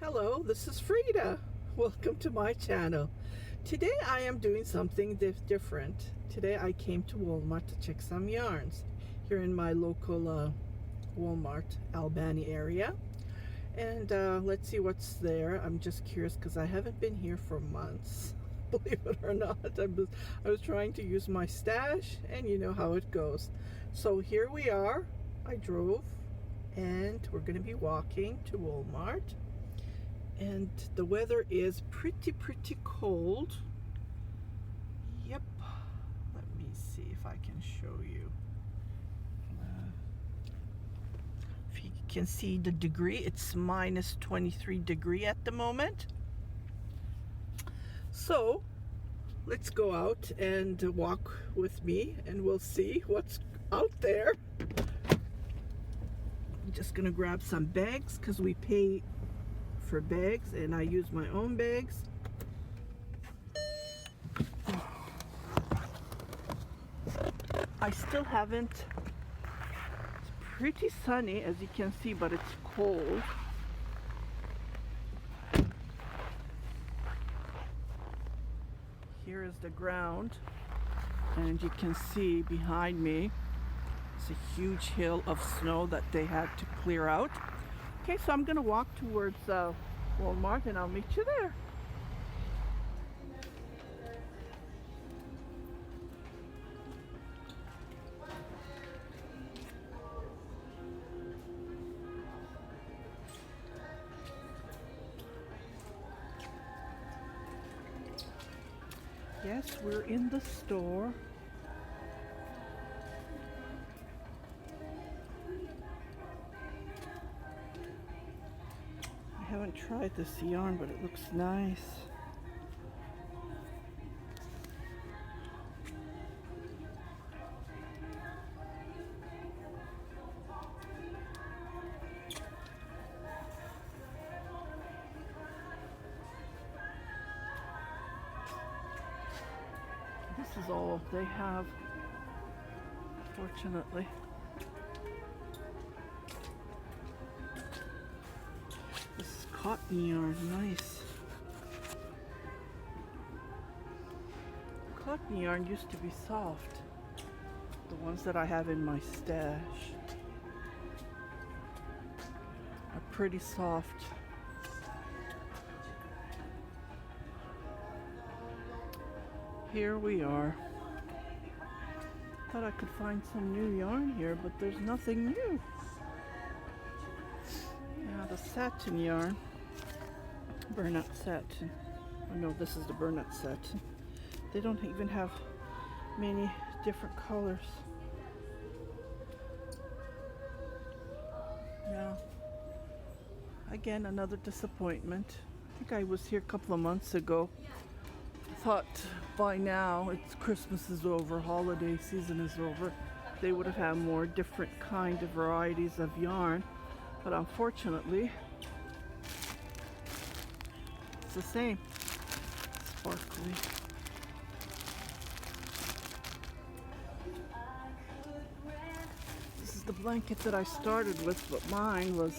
Hello, this is Frida. Welcome to my channel. Today I am doing something different. Today I came to Walmart to check some yarns here in my local Walmart, Albany area. And let's see what's there. I'm just curious because I haven't been here for months. Believe it or not, I was trying to use my stash, and you know how it goes. So here we are. I drove, and we're going to be walking to Walmart. And the weather is pretty cold. Yep. Let me see if I can show you. If you can see the degree, it's minus 23 degree at the moment. So let's go out and walk with me and we'll see what's out there. I'm just gonna grab some bags because we pay for bags and I use my own bags. I still haven't, it's pretty sunny as you can see, but it's cold. Here is the ground, and you can see behind me it's a huge hill of snow that they had to clear out. Okay, so I'm gonna walk towards Walmart and I'll meet you there. Yes, we're in the store. I haven't tried this yarn, but it looks nice. This is all they have, fortunately. This is cotton yarn, nice. Cotton yarn used to be soft. The ones that I have in my stash are pretty soft. Here we are. Thought I could find some new yarn here, but there's nothing new. Now the satin yarn, burnout satin. Oh no, this is the burnout satin. They don't even have many different colors. Yeah. Again, another disappointment. I think I was here a couple of months ago. Thought by now it's Christmas is over, holiday season is over, they would have had more different kind of varieties of yarn, but unfortunately it's the same. Sparkly. This is the blanket that I started with, but mine was,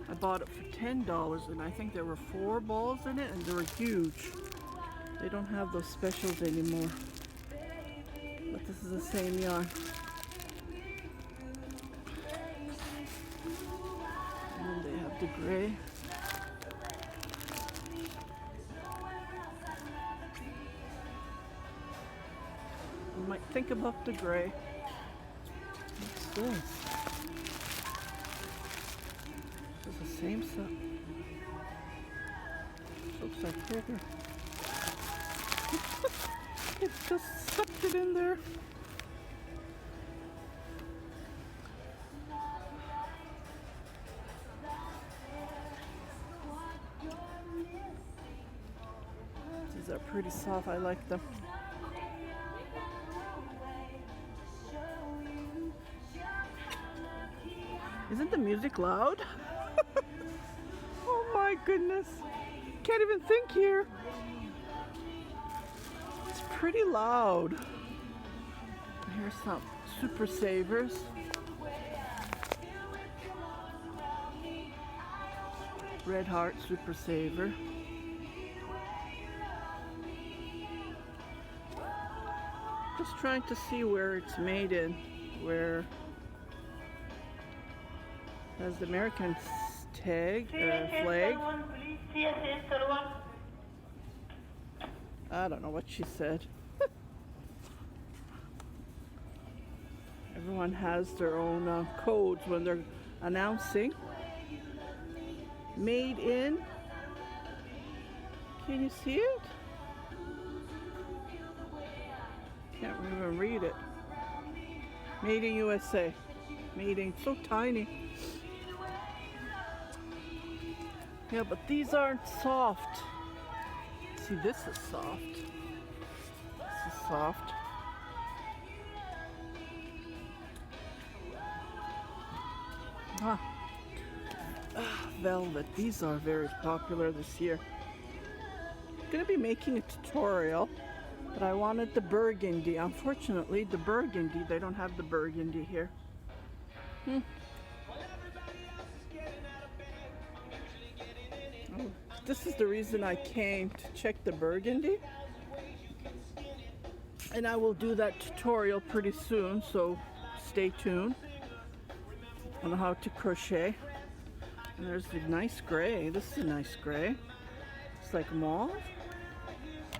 I bought it for $10 and I think there were 4 balls in it and they were huge. They don't have those specials anymore. But this is the same yarn. And then they have the gray. You might think about the gray. What's this? This is the same stuff. Looks like bigger. It just sucked it in there. These are pretty soft. I like them. Isn't the music loud? Oh my goodness. Can't even think here. Pretty loud. Here's some super savers. Red Heart Super Saver. Just trying to see where it's made in, where has the American tag, flag. I don't know what she said. Everyone has their own codes when they're announcing. Made in. Can you see it? Can't even read it. Made in USA. Made in, so tiny. Yeah, but these aren't soft. See, this is soft. This is soft. Velvet. These are very popular this year. I'm gonna be making a tutorial, but I wanted the burgundy. Unfortunately, the burgundy, they don't have the burgundy here. Oh, this is the reason I came to check the burgundy. And I will do that tutorial pretty soon, so stay tuned on how to crochet. And there's the nice gray. This is a nice gray. It's like mauve.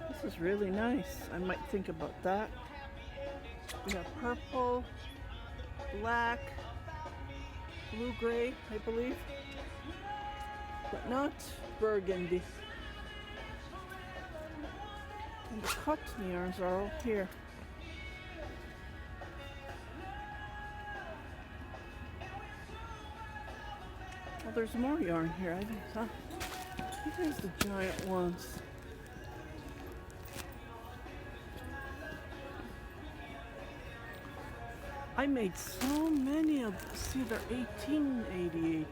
This is really nice. I might think about that. We have purple, black, blue-gray, I believe, but not burgundy. And the cotton yarns are all here. Well, there's more yarn here. I think here's the giant ones. I made so many of them. See, they're 1888.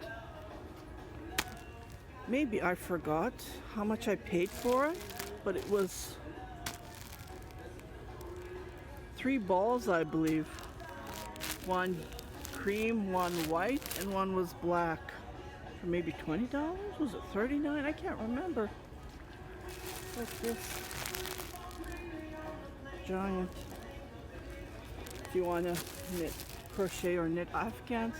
Maybe I forgot how much I paid for it, but it was 3 balls, I believe. One cream, one white, and one was black. For maybe $20? Was it $39? I can't remember. Like this. Giant. If you want to knit, crochet or knit afghans,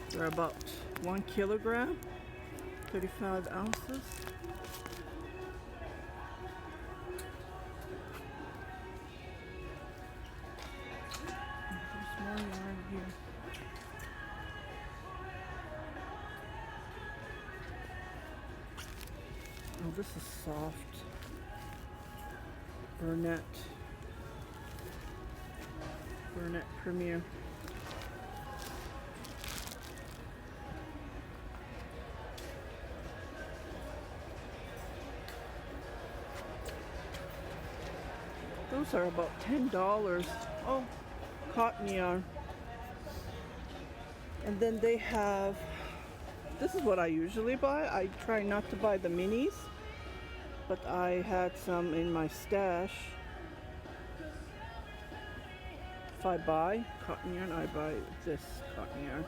they're about 1 kilogram, 35 ounces. There's more yarn here. Oh, this is soft. Burnett Premier. Those are about $10. Oh, cotton yarn. And then they have, this is what I usually buy. I try not to buy the minis, but I had some in my stash. If I buy cotton yarn, I buy this cotton yarn.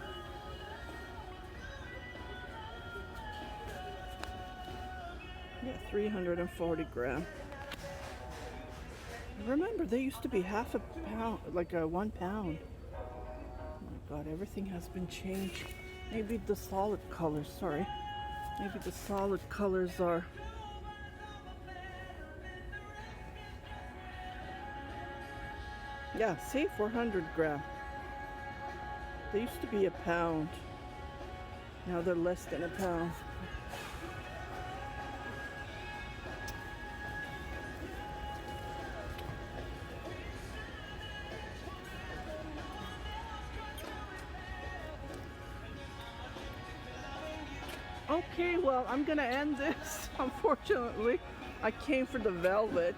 Yeah, 340 gram. Remember, they used to be half a pound, like a 1 pound. Oh my God, everything has been changed. Maybe the solid colors, sorry. Maybe the solid colors are. Yeah, see, 400 gram. They used to be a pound. Now they're less than a pound. Okay, well, I'm gonna end this. Unfortunately, I came for the velvet,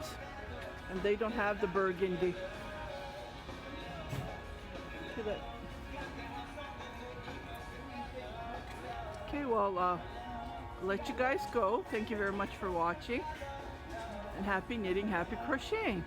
and they don't have the burgundy. Okay, well, I'll let you guys go. Thank you very much for watching, and happy knitting, happy crocheting.